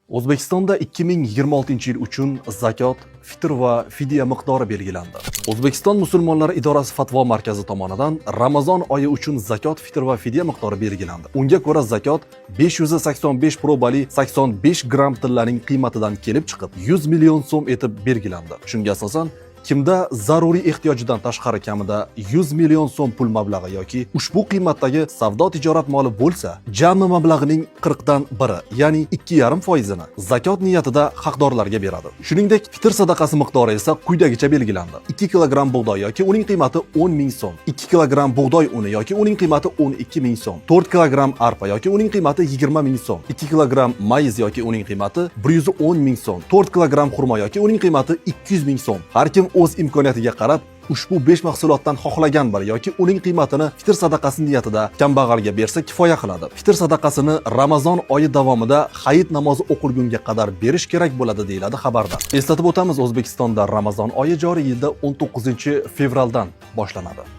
O'zbekistonda 2026-yil uchun zakot, fitr va fidya miqdori belgilandi. O'zbekiston musulmonlari idorasi fatvo markazi tomonidan Ramazon oyi uchun zakot, fitr va fidya miqdori belgilandi. Unga ko'ra zakot 585 probali 85 gram tillaning qiymatidan kelib chiqib 100 million so'm etib belgilandi. Shunga asosan kimda zaruriy ehtiyojidan tashqari kamida 100 million so'm pul mablag'i yoki ushbu qiymatdagi savdo tijorat moli bo'lsa, jami mablag'ining 40 dan biri, ya'ni 2,5% ni zakot niyatida haqdorlarga beradi. Shuningdek, fitr sadaqasi miqdori esa quyidagicha belgilandi. 2 kilogramm bug'doy yoki uning qiymati 10 ming so'm, 2 kilogramm bug'doy uni yoki uning qiymati 12 ming so'm, 4 kilogramm arpa yoki uning qiymati 20 ming so'm, 2 kilogramm mayiz yoki uning qiymati 110 ming so'm, 4 kilogramm xurmo yoki uning qiymati 200 ming so'm. Har kim o'z imkoniyatiga qarab ushbu 5 mahsulotdan xohlagan bir yoki uning qiymatini fitr sadaqasi niyatida kambag'alga bersa kifoya qiladi. Fitr sadaqasini Ramazon oyi davomida hayit namozi o'qilgunga qadar berish kerak bo'ladi, deyiladi xabarda. Eslatib o'tamiz, O'zbekistonda Ramazon oyi joriy yilda 19 fevraldan boshlanadi.